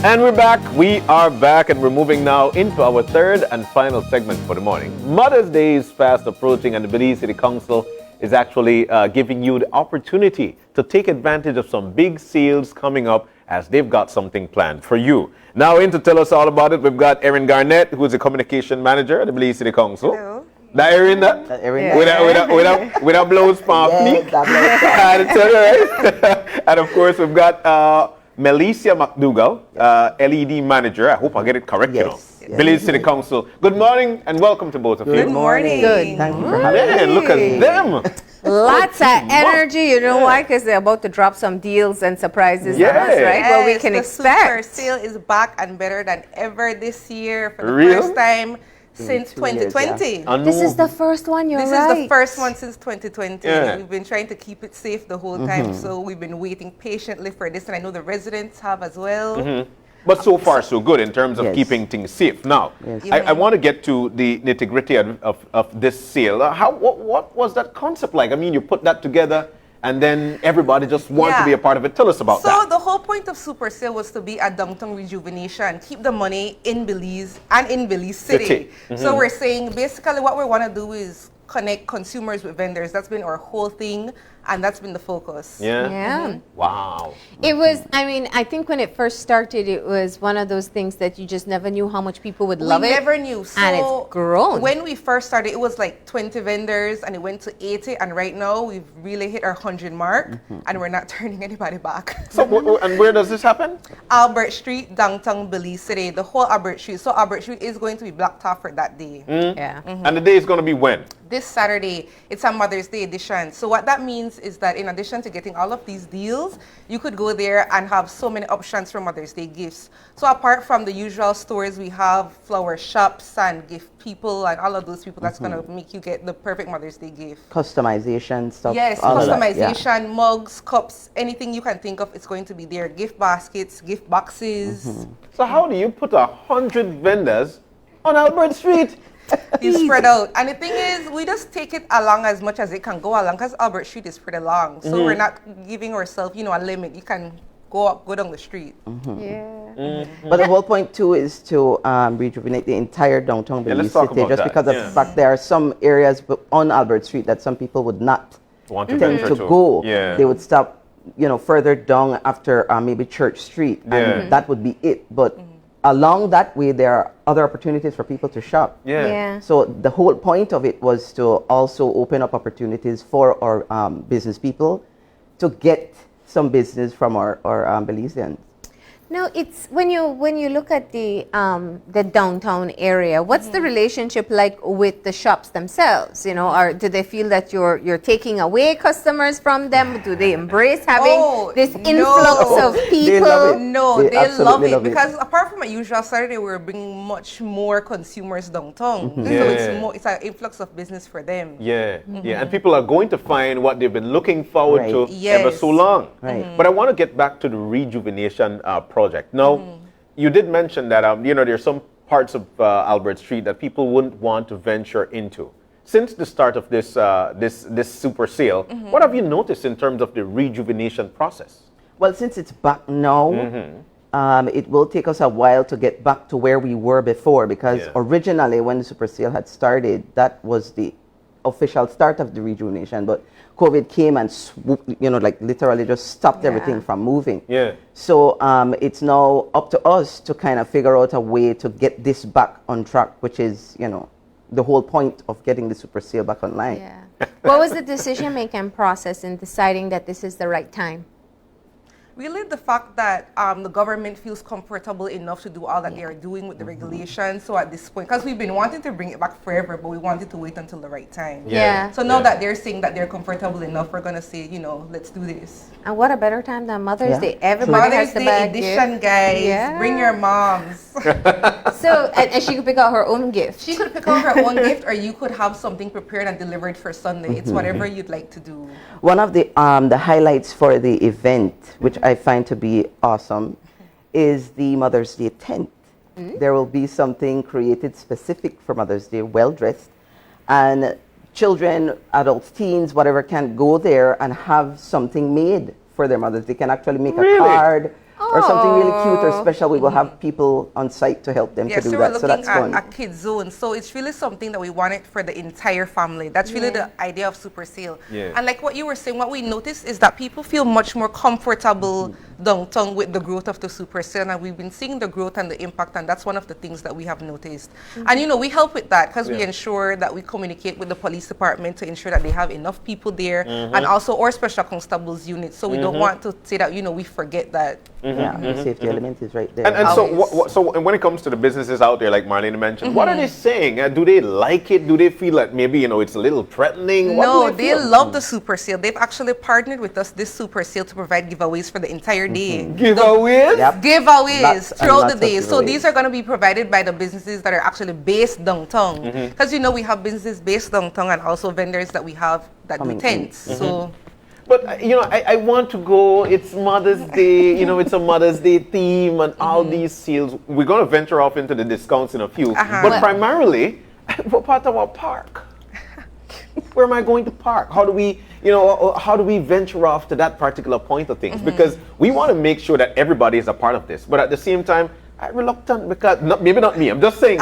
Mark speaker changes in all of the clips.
Speaker 1: And we're back. We are back, and we're moving now into our third and final segment for the morning. Mother's Day is fast approaching, and the Belize City Council is actually giving you the opportunity to take advantage of some big sales coming up, as they've got something planned for you. Now, in to tell us all about it, we've got Erin Garnett, who is the communication manager at the Belize City Council.
Speaker 2: Hello.
Speaker 1: That Erin, with a blouse pump.
Speaker 3: Yes, that
Speaker 1: Right? And of course, we've got Melissa McDougall, LED manager. I hope I get it correct.
Speaker 3: Yes.
Speaker 1: You know. Belize City Council. Good morning and welcome to both of you.
Speaker 2: Good morning.
Speaker 3: Good. Thank you for having
Speaker 1: Man,
Speaker 3: me.
Speaker 1: look at them.
Speaker 4: Lots of energy, you know why? Because they're about to drop some deals and surprises
Speaker 1: Yeah.
Speaker 4: on us, right? What we can
Speaker 2: the
Speaker 4: expect.
Speaker 2: Super sale is back and better than ever this year for the
Speaker 1: Real?
Speaker 2: first time since
Speaker 3: 2 years,
Speaker 2: 2020.
Speaker 1: I
Speaker 4: This
Speaker 1: know.
Speaker 4: is the first one, you're
Speaker 2: This
Speaker 4: right.
Speaker 2: is the first one since 2020.
Speaker 1: Yeah.
Speaker 2: We've been trying to keep it safe the whole time, so we've been waiting patiently for this, and I know the residents have as well.
Speaker 1: But so far, so good in terms of
Speaker 3: Yes.
Speaker 1: keeping things safe. Now,
Speaker 3: Yes.
Speaker 1: I want to get to the nitty-gritty of this sale. What was that concept like? I mean, you put that together, and then everybody just wanted to
Speaker 2: Yeah.
Speaker 1: be a part of it. Tell us about
Speaker 2: So
Speaker 1: that.
Speaker 2: the whole point of Super Sale was to be a downtown rejuvenation, keep the money in Belize and in Belize City. So we're saying basically what we want to do is connect consumers with vendors. That's been our whole thing, and that's been the focus.
Speaker 1: Yeah?
Speaker 4: Yeah.
Speaker 1: Wow.
Speaker 4: It was, I mean, I think when it first started, it was one of those things that you just never knew how much people would love
Speaker 2: we
Speaker 4: it.
Speaker 2: never knew. So
Speaker 4: and it's grown.
Speaker 2: When we first started, it was like 20 vendors, and it went to 80, and right now we've really hit our 100 mark, and we're not turning anybody back.
Speaker 1: So, and where does this happen?
Speaker 2: Albert Street, downtown Belize City, the whole Albert Street. So Albert Street is going to be blocked off for that day.
Speaker 4: Yeah.
Speaker 1: And the day is going to be when?
Speaker 2: This Saturday, it's a Mother's Day edition. So what that means is that in addition to getting all of these deals, you could go there and have so many options for Mother's Day gifts. So apart from the usual stores, we have flower shops and gift people and all of those people that's going to make you get the perfect Mother's Day gift.
Speaker 3: Customization stuff.
Speaker 2: Yes,
Speaker 3: all of that, yeah.
Speaker 2: customization, mugs, cups, anything you can think of, it's going to be there. Gift baskets, gift boxes.
Speaker 1: So how do you put 100 vendors on Albert Street?
Speaker 2: You spread out. And the thing is, we just take it along as much as it can go along because Albert Street is pretty long. So we're not giving ourselves, a limit. You can go down the street.
Speaker 4: Yeah.
Speaker 3: But the whole point too is to rejuvenate the entire downtown
Speaker 1: Yeah, let's
Speaker 3: Belize
Speaker 1: talk
Speaker 3: City,
Speaker 1: about
Speaker 3: just
Speaker 1: that,
Speaker 3: because of
Speaker 1: yeah.
Speaker 3: the fact there are some areas on Albert Street that some people would not
Speaker 1: Want to
Speaker 3: tend
Speaker 1: venture
Speaker 3: to go.
Speaker 1: Yeah.
Speaker 3: They would stop, further down after maybe Church Street,
Speaker 1: Yeah.
Speaker 3: and that would be it. But along that way, there are other opportunities for people to shop.
Speaker 1: Yeah.
Speaker 3: So the whole point of it was to also open up opportunities for our business people to get some business from our Belizeans.
Speaker 4: No, it's when you look at the downtown area, what's the relationship like with the shops themselves? Or do they feel that you're taking away customers from them? Do they embrace having this influx of people?
Speaker 3: They love it.
Speaker 2: No,
Speaker 3: They
Speaker 2: they love
Speaker 3: absolutely
Speaker 2: it
Speaker 3: love it.
Speaker 2: because apart from a usual Saturday, we're bringing much more consumers downtown. So
Speaker 1: Yeah.
Speaker 2: it's an influx of business for them.
Speaker 1: Yeah, yeah, and people are going to find what they've been looking forward
Speaker 3: Right.
Speaker 1: to
Speaker 2: Yes.
Speaker 1: ever so long.
Speaker 3: Right.
Speaker 1: But I want to get back to the rejuvenation project. Now, you did mention that there's some parts of Albert Street that people wouldn't want to venture into. Since the start of this super sale, what have you noticed in terms of the rejuvenation process?
Speaker 3: Well, since it's back now, it will take us a while to get back to where we were before, because
Speaker 1: Yeah.
Speaker 3: originally when the super sale had started, that was the official start of the rejuvenation. But COVID came and swooped, literally just stopped everything from moving.
Speaker 1: Yeah.
Speaker 3: So it's now up to us to kind of figure out a way to get this back on track, which is, the whole point of getting the super sale back online.
Speaker 4: Yeah. What was the decision-making process in deciding that this is the right time?
Speaker 2: Really, the fact that the government feels comfortable enough to do all that they are doing with the regulations. So at this point, because we've been wanting to bring it back forever, but we wanted to wait until the right time.
Speaker 4: Yeah.
Speaker 2: So now
Speaker 1: Yeah.
Speaker 2: that they're saying that they're comfortable enough, we're gonna say, let's do this.
Speaker 4: And what a better time than Mother's
Speaker 3: Yeah.
Speaker 4: Day. Everybody
Speaker 2: Mother's
Speaker 4: has the
Speaker 2: Day
Speaker 4: bag
Speaker 2: edition,
Speaker 4: gift.
Speaker 2: guys.
Speaker 4: Yeah.
Speaker 2: Bring your moms.
Speaker 4: So, and she could pick out her own gift.
Speaker 2: She could pick out her own gift, or you could have something prepared and delivered for Sunday. It's whatever you'd like to do.
Speaker 3: One of the highlights for the event, which I find to be awesome, is the Mother's Day tent. There will be something created specific for Mother's Day, well dressed, and children, adults, teens, whatever, can go there and have something made for their mothers. They can actually make
Speaker 1: Really?
Speaker 3: a card, or something really cute or
Speaker 4: Oh.
Speaker 3: special, we will have people on site to help them
Speaker 2: Yes,
Speaker 3: to do
Speaker 2: so
Speaker 3: that.
Speaker 2: we're
Speaker 3: So
Speaker 2: looking
Speaker 3: that's fun.
Speaker 2: at a kids zone. So it's really something that we wanted for the entire family. That's really
Speaker 4: Yeah.
Speaker 2: the idea of Super Sale.
Speaker 1: Yeah.
Speaker 2: And like what you were saying, what we noticed is that people feel much more comfortable downtown with the growth of the Super Sale. And we've been seeing the growth and the impact, and that's one of the things that we have noticed. And you know, we help with that because we
Speaker 1: Yeah.
Speaker 2: ensure that we communicate with the police department to ensure that they have enough people there, and also our special constables unit. So we don't want to say that, you know, we forget that.
Speaker 3: Yeah, the safety element is right there.
Speaker 1: And so,
Speaker 2: Always.
Speaker 1: so when it comes to the businesses out there, like Marlene mentioned, what are they saying? Do they like it? Do they feel like maybe, you know, it's a little threatening? What
Speaker 2: No,
Speaker 1: do
Speaker 2: they
Speaker 1: feel?
Speaker 2: love the Super Sale. They've actually partnered with us this Super Sale to provide giveaways for the entire day.
Speaker 1: Giveaways?
Speaker 3: Yep.
Speaker 2: Giveaways
Speaker 3: Lots and
Speaker 2: throughout
Speaker 3: lots
Speaker 2: the day.
Speaker 3: of
Speaker 2: So
Speaker 3: giveaways.
Speaker 2: these are going to be provided by the businesses that are actually based downtown. Because you know we have businesses based downtown and also vendors that we have that
Speaker 3: Coming
Speaker 2: do
Speaker 3: in.
Speaker 2: tents. So
Speaker 1: But, you know, I want to go. It's Mother's Day. You know, it's a Mother's Day theme and all these sales. We're going to venture off into the discounts in a few. But
Speaker 4: Well-
Speaker 1: primarily, what part of our park? Where am I going to park? How do we, you know, how do we venture off to that particular point of things? Because we want to make sure that everybody is a part of this. But at the same time, I'm reluctant because, maybe not me, I'm just saying.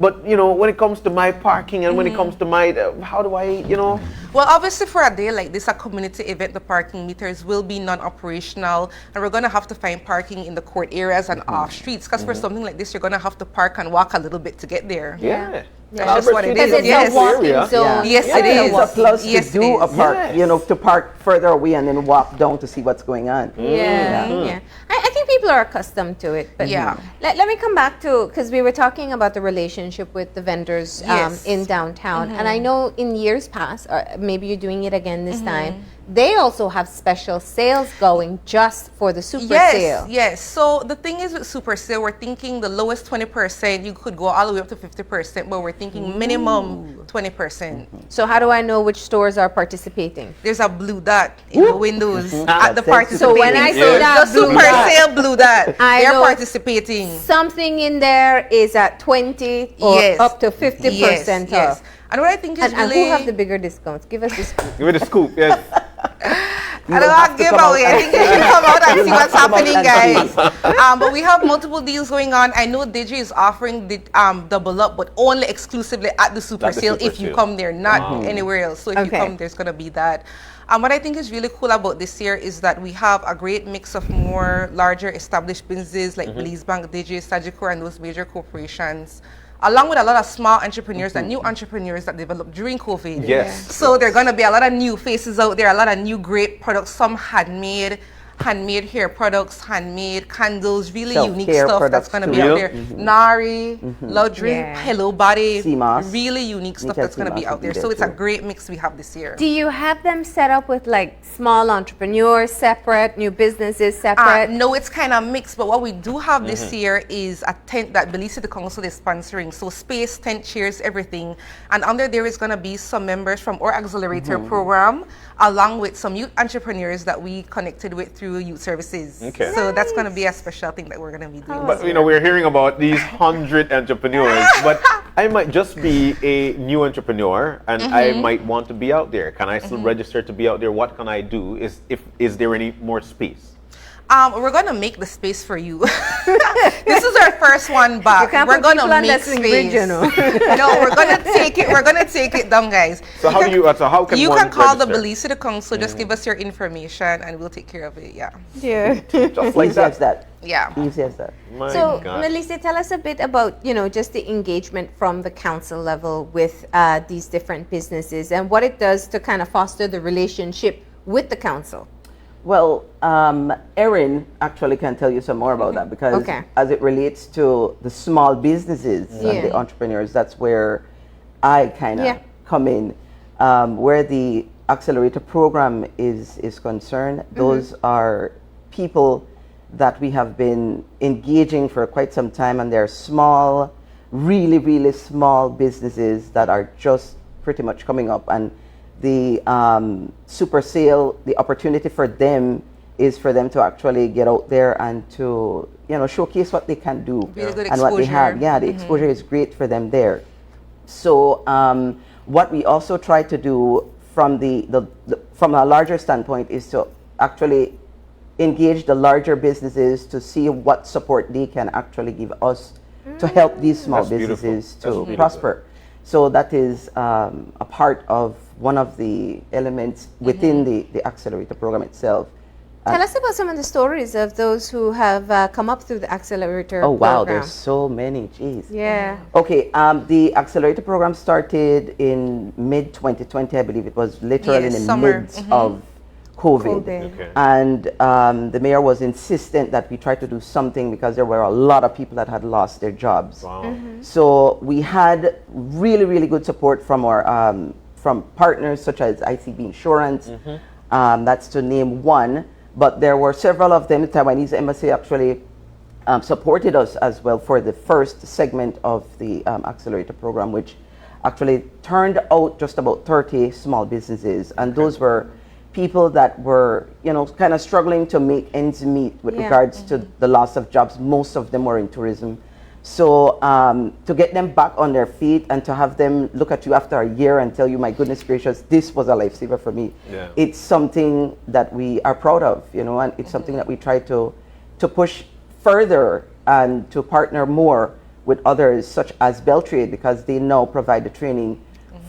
Speaker 1: But, you know, when it comes to my parking and when it comes to my, how do I, you know?
Speaker 2: Well, obviously for a day like this, a community event, the parking meters will be non-operational, and we're going to have to find parking in the court areas and off streets. Because for something like this, you're going to have to park and walk a little bit to get there.
Speaker 1: Yeah.
Speaker 2: That's just what it
Speaker 4: Because
Speaker 2: is.
Speaker 4: it's
Speaker 2: Yes.
Speaker 4: a walking
Speaker 1: Area.
Speaker 4: zone.
Speaker 2: Yes,
Speaker 3: Yeah,
Speaker 2: it is.
Speaker 3: It's a plus
Speaker 2: Yes,
Speaker 3: to
Speaker 2: it
Speaker 3: do a
Speaker 2: is.
Speaker 3: park,
Speaker 1: Yes.
Speaker 3: you know, to park further away and then walk down to see what's going on.
Speaker 4: Yeah. I think people are accustomed to it. But
Speaker 2: Yeah.
Speaker 4: let me come back to, because we were talking about the relationship with the vendors
Speaker 2: Yes.
Speaker 4: in downtown. And I know in years past, or maybe you're doing it again this time, they also have special sales going just for the super sale.
Speaker 2: Yes. So the thing is with Super Sale, we're thinking the lowest 20%, you could go all the way up to 50%, but we're thinking minimum 20%.
Speaker 4: So how do I know which stores are participating?
Speaker 2: There's a blue dot in the windows at the
Speaker 3: That's
Speaker 2: participating.
Speaker 4: So when I
Speaker 1: see
Speaker 2: So
Speaker 4: that
Speaker 2: the
Speaker 4: blue
Speaker 2: Super
Speaker 4: dot,
Speaker 2: Sale blue dot,
Speaker 4: I
Speaker 2: they're
Speaker 4: know.
Speaker 2: participating.
Speaker 4: Something in there is at 20 or
Speaker 2: Yes.
Speaker 4: up to 50%
Speaker 2: Yes.
Speaker 4: off.
Speaker 2: And what I think is
Speaker 4: And
Speaker 2: really...
Speaker 4: who have the bigger discounts? Give us this.
Speaker 1: Give it a scoop, yes.
Speaker 2: I don't want to give away. I think you should come out and see what's
Speaker 3: Come out
Speaker 2: happening,
Speaker 3: and see.
Speaker 2: guys. But we have multiple deals going on. I know Digi is offering the double up, but only exclusively at the Super
Speaker 1: At the
Speaker 2: Sale
Speaker 1: Super
Speaker 2: if you
Speaker 1: Sale.
Speaker 2: come there, not anywhere else. So if you
Speaker 4: Okay.
Speaker 2: come, there's going to be that. What I think is really cool about this year is that we have a great mix of more larger established businesses like Belize Bank, Digi, Sagicor, and those major corporations, along with a lot of small entrepreneurs and new entrepreneurs that developed during COVID.
Speaker 1: Yes.
Speaker 2: So there are going to be a lot of new faces out there, a lot of new great products, some handmade hair products, handmade candles, really unique
Speaker 3: Self-care
Speaker 2: stuff that's
Speaker 3: products
Speaker 2: going to
Speaker 3: too.
Speaker 2: be out
Speaker 1: Yeah.
Speaker 2: there. Nari, Laundry,
Speaker 4: Yeah.
Speaker 2: Hello Body,
Speaker 3: CMOS.
Speaker 2: really unique stuff
Speaker 3: Nika
Speaker 2: that's going to be
Speaker 3: CMOS
Speaker 2: out
Speaker 3: will be
Speaker 2: there.
Speaker 3: there
Speaker 2: So it's a
Speaker 3: too.
Speaker 2: great mix we have this year.
Speaker 4: Do you have them set up with like small entrepreneurs separate, new businesses separate?
Speaker 2: No, it's kind of mixed, but what we do have this year is a tent that Belize City Council is sponsoring. So space, tent, chairs, everything. And under there is going to be some members from our Accelerator Program, along with some youth entrepreneurs that we connected with through youth services.
Speaker 1: Okay.
Speaker 2: So that's going to be a special thing that we're going to be doing.
Speaker 1: But, you know, we're hearing about these 100 entrepreneurs, but I might just be a new entrepreneur and I might want to be out there. Can I still register to be out there? What can I do? Is there any more space?
Speaker 2: We're going to make the space for you. This is our first one back.
Speaker 4: You can't
Speaker 2: We're
Speaker 4: put
Speaker 2: going to
Speaker 4: people on
Speaker 2: make
Speaker 4: that
Speaker 2: space.
Speaker 4: swing bridge, you know.
Speaker 2: No, we're going to take it. We're going to take it down, guys.
Speaker 1: So how can
Speaker 2: you
Speaker 1: one
Speaker 2: can call the
Speaker 1: register?
Speaker 2: Belize City Council. Just give us your information, and we'll take care of it. Yeah,
Speaker 4: Yeah.
Speaker 1: Just like
Speaker 3: Easy as
Speaker 1: that.
Speaker 3: that.
Speaker 2: yeah.
Speaker 3: Easy as that.
Speaker 1: My
Speaker 4: So,
Speaker 1: God.
Speaker 4: Melissa, tell us a bit about, just the engagement from the council level with these different businesses and what it does to kind of foster the relationship with the council.
Speaker 3: Well, Erin actually can tell you some more about that because
Speaker 4: Okay.
Speaker 3: as it relates to the small businesses
Speaker 4: Yeah.
Speaker 3: and the entrepreneurs, that's where I kind of
Speaker 4: Yeah.
Speaker 3: come in. Where the Accelerator Program is concerned, those are people that we have been engaging for quite some time, and they're small, really, really small businesses that are just pretty much coming up. And the super sale, the opportunity for them is for them to actually get out there and to showcase what they can do
Speaker 2: Really good
Speaker 3: and what they have.
Speaker 2: exposure.
Speaker 3: Yeah, the exposure is great for them there. So what we also try to do from from a larger standpoint is to actually engage the larger businesses to see what support they can actually give us to help these small
Speaker 1: That's beautiful.
Speaker 3: businesses
Speaker 1: That's
Speaker 3: to
Speaker 1: beautiful.
Speaker 3: prosper. So that is a part of one of the elements within the Accelerator program itself.
Speaker 4: Tell us about some of the stories of those who have come up through the Accelerator
Speaker 3: Oh
Speaker 4: program.
Speaker 3: wow, there's so many. Jeez.
Speaker 4: Yeah.
Speaker 3: Okay, the Accelerator program started in mid 2020, I believe it was, literally
Speaker 2: Yes,
Speaker 3: in the
Speaker 2: summer.
Speaker 3: midst of COVID.
Speaker 1: Okay.
Speaker 3: And the mayor was insistent that we try to do something because there were a lot of people that had lost their jobs.
Speaker 1: Wow.
Speaker 3: So we had really, really good support from our from partners such as ICB Insurance. That's to name one. But there were several of them. The Taiwanese embassy actually supported us as well for the first segment of the Accelerator program, which actually turned out just about 30 small businesses. And those were people that were, you know, kind of struggling to make ends meet with
Speaker 4: Yeah.
Speaker 3: regards to the loss of jobs. Most of them were in tourism. So to get them back on their feet and to have them look at you after a year and tell you, my goodness gracious, this was a lifesaver for me.
Speaker 1: Yeah.
Speaker 3: It's something that we are proud of, you know, and it's something that we try to push further and to partner more with others such as Beltrade, because they now provide the training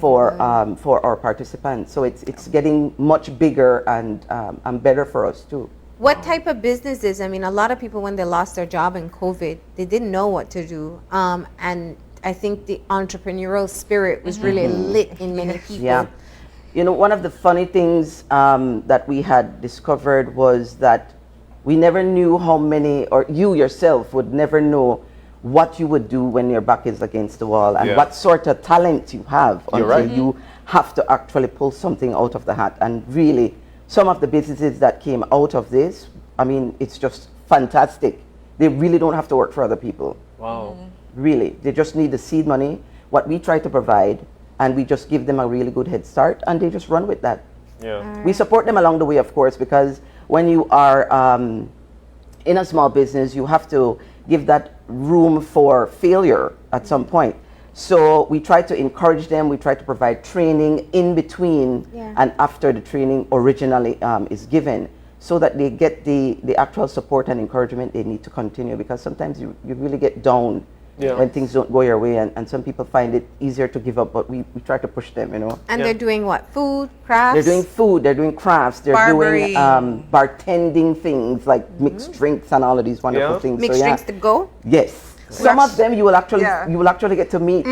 Speaker 3: for our participants. So it's getting much bigger and better for us too.
Speaker 4: What type of businesses? I mean, a lot of people, when they lost their job in COVID, they didn't know what to do. And I think the entrepreneurial spirit was really lit in many people.
Speaker 3: Yeah. You know, one of the funny things that we had discovered was that we never knew how many, or you yourself would never know what you would do when your back is against the wall and
Speaker 1: Yeah.
Speaker 3: what sort of talent you have
Speaker 1: You're
Speaker 3: until
Speaker 1: right.
Speaker 3: you have to actually pull something out of the hat. And really, some of the businesses that came out of this, I mean, it's just fantastic. They really don't have to work for other people.
Speaker 1: Wow.
Speaker 3: Really. They just need the seed money, what we try to provide, and we just give them a really good head start, and they just run with that.
Speaker 1: Yeah.
Speaker 3: We support them along the way, of course, because when you are in a small business, you have to give that room for failure at some point. So we try to encourage them. We try to provide training in between and after the training originally is given, so that they get the actual support and encouragement they need to continue. Because sometimes you really get down when things don't go your way, and some people find it easier to give up, but we try to push them, you know.
Speaker 4: And they're doing what? Food, crafts?
Speaker 3: They're doing food, they're doing crafts, they're
Speaker 2: Barbering.
Speaker 3: doing bartending things like mixed drinks and all of these wonderful things.
Speaker 4: Mixed
Speaker 3: so,
Speaker 4: drinks to go?
Speaker 3: Yes. Some of them you will actually get to meet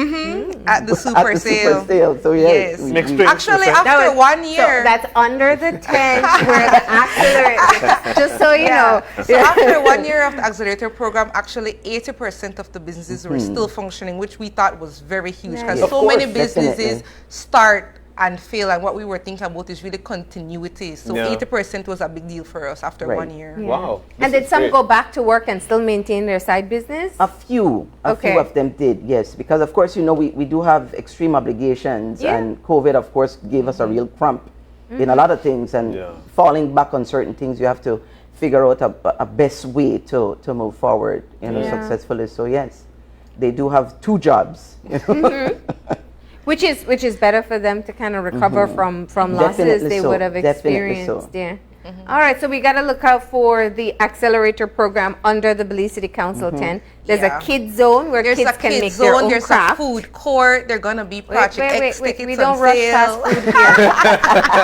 Speaker 2: At the super
Speaker 3: at the
Speaker 2: sale.
Speaker 3: super sale. So yes.
Speaker 2: Yes.
Speaker 1: Mixed drinks.
Speaker 2: Actually,
Speaker 1: That
Speaker 2: after
Speaker 4: was-
Speaker 2: 1 year.
Speaker 4: So that's under the tent where the accelerator, just so you know.
Speaker 2: So after 1 year of the Accelerator program, actually 80% of the businesses were still functioning, which we thought was very huge, because
Speaker 3: Of
Speaker 2: so many
Speaker 3: course,
Speaker 2: businesses
Speaker 3: definitely.
Speaker 2: start and fail, and what we were thinking about is really continuity. So
Speaker 1: Yeah.
Speaker 2: 80% was a big deal for us after
Speaker 3: Right.
Speaker 2: 1 year.
Speaker 1: Wow.
Speaker 4: And
Speaker 1: This
Speaker 4: did
Speaker 1: is
Speaker 4: some
Speaker 1: great.
Speaker 4: go back to work and still maintain their side business?
Speaker 3: A few
Speaker 4: Okay.
Speaker 3: of them did, yes. Because of course, you know, we do have extreme obligations,
Speaker 4: Yeah.
Speaker 3: and COVID, of course, gave us a real crump in a lot of things, and falling back on certain things, you have to figure out a best way to move forward, you know,
Speaker 4: Yeah.
Speaker 3: successfully. So yes, they do have two jobs. You know?
Speaker 4: Which is better for them to kind of recover from losses
Speaker 3: Definitely
Speaker 4: they
Speaker 3: so.
Speaker 4: would have
Speaker 3: Definitely so.
Speaker 4: experienced. Yeah. All right, so we got to look out for the Accelerator program under the Belize City Council tent. There's
Speaker 2: Yeah.
Speaker 4: a kids zone where
Speaker 2: There's
Speaker 4: kids
Speaker 2: a
Speaker 4: can
Speaker 2: kids
Speaker 4: make their
Speaker 2: zone,
Speaker 4: own
Speaker 2: there's
Speaker 4: craft.
Speaker 2: a food court, they're gonna be Project X tickets
Speaker 4: We
Speaker 2: on
Speaker 4: don't rush
Speaker 2: sale.
Speaker 4: past food here.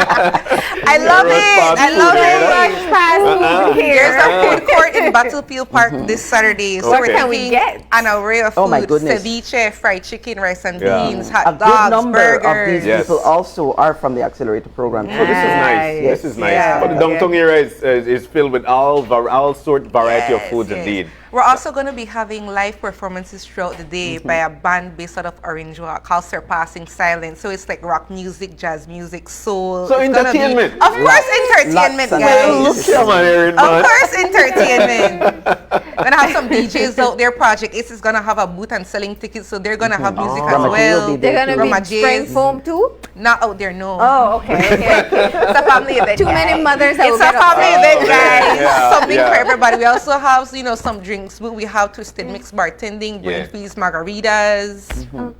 Speaker 2: I love
Speaker 1: Rush
Speaker 2: it.
Speaker 1: past
Speaker 2: I
Speaker 1: food
Speaker 2: love
Speaker 1: here.
Speaker 2: it.
Speaker 4: Rush past food
Speaker 2: There's
Speaker 4: here.
Speaker 2: a food court in Battlefield Park this Saturday. So
Speaker 1: What
Speaker 2: we're
Speaker 1: can
Speaker 4: we
Speaker 2: thinking
Speaker 4: get?
Speaker 2: an array of food:
Speaker 3: Oh my goodness.
Speaker 2: ceviche, fried chicken, rice and
Speaker 1: Yeah.
Speaker 2: beans,
Speaker 3: A
Speaker 2: hot
Speaker 3: good
Speaker 2: dogs,
Speaker 3: number
Speaker 2: burgers.
Speaker 3: of these
Speaker 1: Yes.
Speaker 3: people also are from the Accelerator program.
Speaker 1: So this is nice.
Speaker 3: Yes.
Speaker 1: This is nice.
Speaker 2: Yeah.
Speaker 1: But the downtown area is filled with all sort variety of
Speaker 2: Yes,
Speaker 1: foods
Speaker 2: yes.
Speaker 1: indeed.
Speaker 2: We're also going to be having live performances throughout the day by a band based out of Orange Walk called Surpassing Silence. So it's like rock music, jazz music, soul.
Speaker 1: So
Speaker 2: It's gonna be-
Speaker 1: entertainment.
Speaker 2: Of course, entertainment,
Speaker 3: Lots and
Speaker 2: guys.
Speaker 3: lots.
Speaker 1: Come on, Aaron,
Speaker 2: Of
Speaker 1: man.
Speaker 2: course, entertainment. Gonna have some DJs out there. Project Ace is gonna have a booth and selling tickets, so they're gonna have music as
Speaker 3: Rama J will
Speaker 2: well.
Speaker 3: be
Speaker 4: They're
Speaker 3: there
Speaker 4: going to
Speaker 3: too.
Speaker 4: be
Speaker 2: Rama
Speaker 4: spraying
Speaker 2: J's.
Speaker 4: foam too?
Speaker 2: Not out there, no.
Speaker 4: Oh, okay.
Speaker 2: It's a family event.
Speaker 4: Too many
Speaker 2: guys.
Speaker 4: mothers that
Speaker 2: It's
Speaker 4: will
Speaker 2: a
Speaker 4: get
Speaker 2: family
Speaker 4: upset.
Speaker 2: event, guys.
Speaker 1: Yeah,
Speaker 2: Something
Speaker 1: yeah.
Speaker 2: for everybody. We also have, some drinks drinks booth. We have twisted mix bartending, brain
Speaker 1: Yeah.
Speaker 2: freeze margaritas.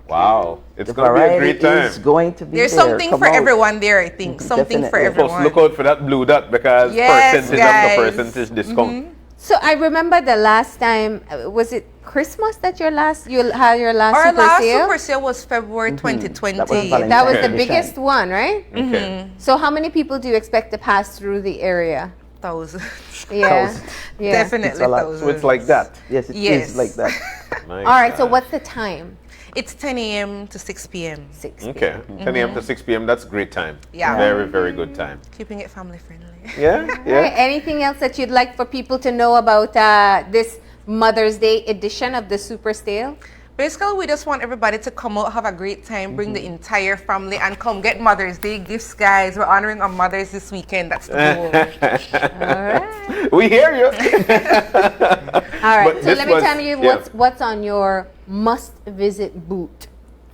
Speaker 1: Wow. It's
Speaker 3: The
Speaker 1: going to be a
Speaker 3: variety
Speaker 1: great time.
Speaker 3: is going to be
Speaker 2: There's
Speaker 3: there.
Speaker 2: something
Speaker 3: Come
Speaker 2: for
Speaker 3: out.
Speaker 2: everyone there, I think. Something for
Speaker 3: Definitely.
Speaker 1: Folks,
Speaker 2: everyone.
Speaker 1: look out for that blue dot because
Speaker 2: Yes,
Speaker 1: percentage
Speaker 2: guys.
Speaker 1: after percentage discount.
Speaker 4: So I remember the last time, was it Christmas that you had your last
Speaker 2: Our
Speaker 4: super
Speaker 2: last
Speaker 4: sale?
Speaker 2: super sale was February 2020.
Speaker 3: That was Valentine's
Speaker 4: That was the
Speaker 3: edition.
Speaker 4: biggest one, right?
Speaker 1: Okay.
Speaker 4: So how many people do you expect to pass through the area?
Speaker 2: Thousands.
Speaker 4: Yeah.
Speaker 3: Thousands.
Speaker 4: Yeah.
Speaker 2: Definitely
Speaker 3: It's a lot.
Speaker 2: thousands.
Speaker 1: So it's like that.
Speaker 3: Yes, it is
Speaker 2: Yes.
Speaker 3: like that.
Speaker 1: My
Speaker 4: All right, so
Speaker 1: God.
Speaker 4: what's the time?
Speaker 2: It's 10 a.m. to 6 p.m.
Speaker 4: 6
Speaker 1: Okay. 10 a.m. to 6 p.m. That's great time.
Speaker 2: Yeah.
Speaker 1: Very, very good time.
Speaker 2: Keeping it family friendly.
Speaker 1: Yeah.
Speaker 4: All right,
Speaker 1: Yeah.
Speaker 4: anything else that you'd like for people to know about this Mother's Day edition of the Super Sale?
Speaker 2: Basically, we just want everybody to come out, have a great time, bring the entire family, and come get Mother's Day gifts, guys. We're honoring our mothers this weekend. That's the goal.
Speaker 4: All right.
Speaker 1: We hear you.
Speaker 4: All right.
Speaker 1: But
Speaker 4: So
Speaker 1: this
Speaker 4: let me
Speaker 1: was-
Speaker 4: tell you
Speaker 1: yeah.
Speaker 4: what's on your must-visit boot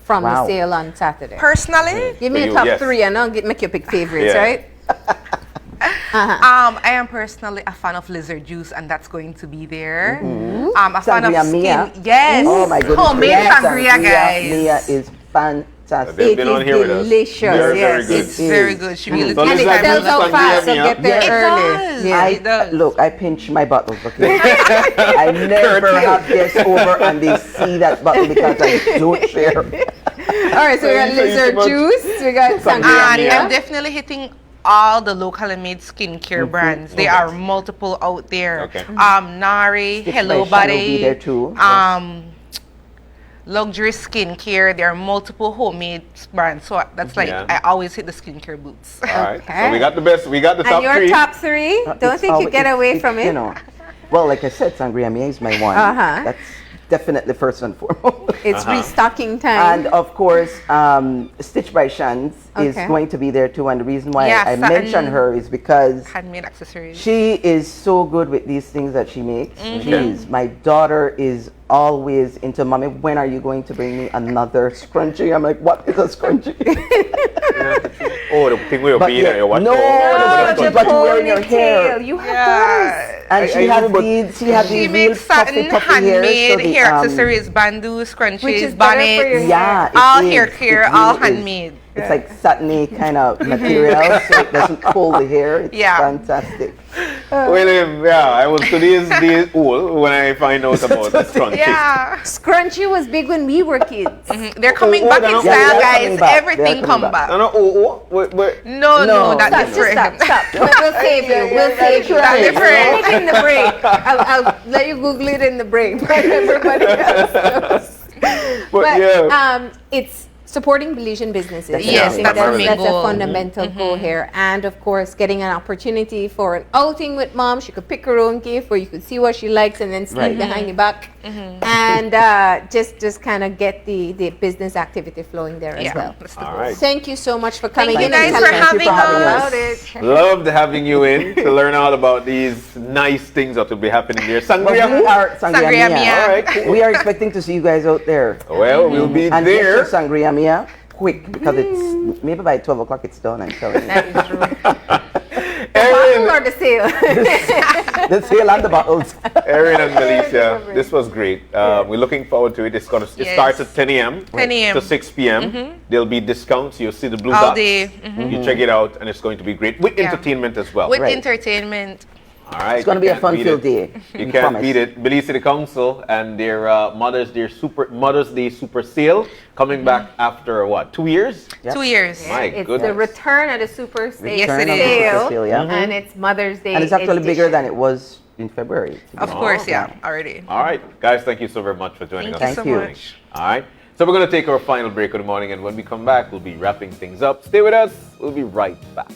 Speaker 4: from the
Speaker 3: Wow.
Speaker 4: sale on Saturday.
Speaker 2: Personally,
Speaker 4: Give me
Speaker 1: For
Speaker 4: a
Speaker 1: you,
Speaker 4: top
Speaker 1: yes.
Speaker 4: 3 and I'll make you pick favorites,
Speaker 1: Yeah.
Speaker 4: right?
Speaker 2: I am personally a fan of lizard juice, and that's going to be there. A fan of
Speaker 3: Sangria
Speaker 2: skin.
Speaker 3: Mia.
Speaker 2: Yes.
Speaker 3: Oh my goodness.
Speaker 2: Homemade
Speaker 3: Yes,
Speaker 2: sangria, guys.
Speaker 3: Mia is fantastic.
Speaker 1: They've
Speaker 4: It
Speaker 1: been on
Speaker 4: is
Speaker 1: here with us.
Speaker 4: delicious,
Speaker 1: Very,
Speaker 4: yes.
Speaker 1: very good.
Speaker 2: It's very good. She really
Speaker 1: So
Speaker 4: And
Speaker 1: Liz,
Speaker 4: it
Speaker 1: like
Speaker 4: sells
Speaker 1: this
Speaker 4: out
Speaker 1: sangria
Speaker 4: fast, so
Speaker 1: Mia.
Speaker 4: get there
Speaker 2: It
Speaker 4: early.
Speaker 2: does.
Speaker 4: Yeah.
Speaker 2: It does.
Speaker 3: Look, I pinch my bottles, okay? I never have guests over and they see that bottle because I don't share.
Speaker 4: All right, so we got
Speaker 1: So you
Speaker 4: lizard
Speaker 1: too much
Speaker 4: juice, we got
Speaker 1: sangria
Speaker 4: sangria
Speaker 2: And
Speaker 1: Mia.
Speaker 2: I'm definitely hitting all the locally made skincare brands. There are multiple out there.
Speaker 1: Okay.
Speaker 2: Nari,
Speaker 3: Stitch
Speaker 2: Hello
Speaker 3: by Shine will be
Speaker 2: Body,
Speaker 3: there too.
Speaker 2: luxury skincare. There are multiple homemade brands. So that's like
Speaker 1: Yeah.
Speaker 2: I always hit the skincare boots.
Speaker 1: All right.
Speaker 4: Okay.
Speaker 1: So we got the best. We got the
Speaker 4: And
Speaker 1: top
Speaker 4: your
Speaker 1: 3.
Speaker 4: top 3? Don't
Speaker 3: It's
Speaker 4: think you
Speaker 3: always-
Speaker 4: get away
Speaker 3: it's,
Speaker 4: from it.
Speaker 3: You know, well, like I said, Sangria Mia is my one.
Speaker 4: Uh-huh.
Speaker 3: That's definitely first and foremost.
Speaker 4: It's restocking time.
Speaker 3: And of course, Stitch by Shans is
Speaker 4: Okay.
Speaker 3: going to be there too. And the reason why
Speaker 2: Yeah,
Speaker 3: I
Speaker 2: satin.
Speaker 3: mention her is because
Speaker 2: Handmade accessories.
Speaker 3: she is so good with these things that she makes.
Speaker 2: Mm-hmm.
Speaker 3: Jeez, my daughter is always into, Mommy, when are you going to bring me another scrunchie? I'm like, what is a scrunchie?
Speaker 1: Oh, the thing with your
Speaker 3: But
Speaker 1: beanie
Speaker 3: yeah,
Speaker 1: and your what?
Speaker 3: no,
Speaker 1: Oh,
Speaker 3: the what you wear in your hair.
Speaker 4: You have
Speaker 2: Yeah.
Speaker 3: And
Speaker 1: I
Speaker 3: she has
Speaker 1: remember-
Speaker 3: these, she has
Speaker 2: She
Speaker 3: these real
Speaker 2: makes satin
Speaker 3: puffy hair.
Speaker 2: handmade
Speaker 3: so the,
Speaker 2: hair accessories, bandeaus, scrunchies,
Speaker 4: Which is better for your
Speaker 2: bonnets.
Speaker 3: Yeah, it
Speaker 2: all
Speaker 3: is.
Speaker 2: hair
Speaker 3: It
Speaker 2: care,
Speaker 3: really
Speaker 2: all
Speaker 3: is.
Speaker 2: handmade.
Speaker 3: It's like satiny kind of material, so it doesn't hold the hair. It's
Speaker 2: Yeah.
Speaker 3: fantastic.
Speaker 1: William, yeah, I was today's day old when I find out about the scrunchies.
Speaker 2: Yeah.
Speaker 4: Scrunchie was big when we were kids.
Speaker 2: They're coming
Speaker 1: Oh,
Speaker 2: back
Speaker 1: they're
Speaker 2: in
Speaker 1: not-
Speaker 2: style,
Speaker 3: they're
Speaker 2: guys.
Speaker 3: coming back. They're
Speaker 2: Everything
Speaker 3: coming
Speaker 2: come
Speaker 3: back.
Speaker 2: back.
Speaker 1: No, no, wait.
Speaker 2: No,
Speaker 3: No.
Speaker 2: that's
Speaker 4: Stop, just
Speaker 2: different.
Speaker 4: stop. We'll save you. We'll save you.
Speaker 3: That's
Speaker 2: different.
Speaker 4: Explain it in the break. I'll let you Google it in the break. But everybody else knows.
Speaker 1: But yeah.
Speaker 4: It's supporting Belizean businesses.
Speaker 2: Yes,
Speaker 4: I think
Speaker 2: that's our main
Speaker 4: that's
Speaker 2: goal.
Speaker 4: a fundamental goal here. And of course, getting an opportunity for an outing with mom. She could pick her own gift where you could see what she likes and then sneak
Speaker 3: Right.
Speaker 4: behind your back. And just kind of get the business activity flowing there as
Speaker 2: Yeah,
Speaker 4: well.
Speaker 2: that's the
Speaker 1: All
Speaker 2: goal.
Speaker 1: right.
Speaker 4: Thank you so much for coming
Speaker 2: Thank
Speaker 4: in
Speaker 2: you
Speaker 4: and
Speaker 2: guys
Speaker 4: telling
Speaker 2: for
Speaker 4: us
Speaker 2: having us.
Speaker 4: about it.
Speaker 1: Loved having you in to learn all about these nice things that will be happening there.
Speaker 3: But
Speaker 1: Sangria.
Speaker 3: we are
Speaker 2: Sangria
Speaker 3: Sangria
Speaker 2: Mia.
Speaker 3: Mia.
Speaker 1: All right, cool.
Speaker 3: We are expecting to see you guys out there.
Speaker 1: Well, we'll be
Speaker 3: And
Speaker 1: there.
Speaker 3: get your Sangria Mia quick because it's maybe by 12 o'clock it's done. I'm telling you.
Speaker 4: That is true.
Speaker 1: Erin,
Speaker 4: Bottle or the sale?
Speaker 3: The sale and the bottles.
Speaker 1: Erin and Melissa, this was great. We're looking forward to it. It
Speaker 2: Yes.
Speaker 1: starts at 10 a.m.
Speaker 2: 10 a.m.
Speaker 1: to 6 p.m. There'll be discounts. You'll see the blue
Speaker 2: All
Speaker 1: dots.
Speaker 2: day.
Speaker 1: You check it out, and it's going to be great with
Speaker 2: Yeah.
Speaker 1: entertainment as well.
Speaker 2: With
Speaker 3: Right.
Speaker 2: entertainment.
Speaker 1: All right,
Speaker 3: It's going to be a fun-filled day.
Speaker 1: You
Speaker 3: We
Speaker 1: can't
Speaker 3: promise.
Speaker 1: beat it. Belize City Council and their Mother's Day super sale coming back after what? 2 years?
Speaker 3: Yep.
Speaker 2: 2 years.
Speaker 1: My
Speaker 4: It's
Speaker 1: goodness.
Speaker 4: the return of the Super State
Speaker 2: Yes, it
Speaker 3: Return of
Speaker 2: is.
Speaker 3: the Super
Speaker 4: sale,
Speaker 3: Sale, yeah.
Speaker 4: and it's Mother's Day.
Speaker 3: And it's actually bigger
Speaker 4: edition.
Speaker 3: than it was in February.
Speaker 2: Of course, yeah, already.
Speaker 1: All right, guys, thank you so very much for joining
Speaker 2: Thank
Speaker 1: us.
Speaker 2: you so
Speaker 3: Thank you.
Speaker 2: much.
Speaker 1: All right, so we're going to take our final break of the morning, and when we come back, we'll be wrapping things up. Stay with us. We'll be right back.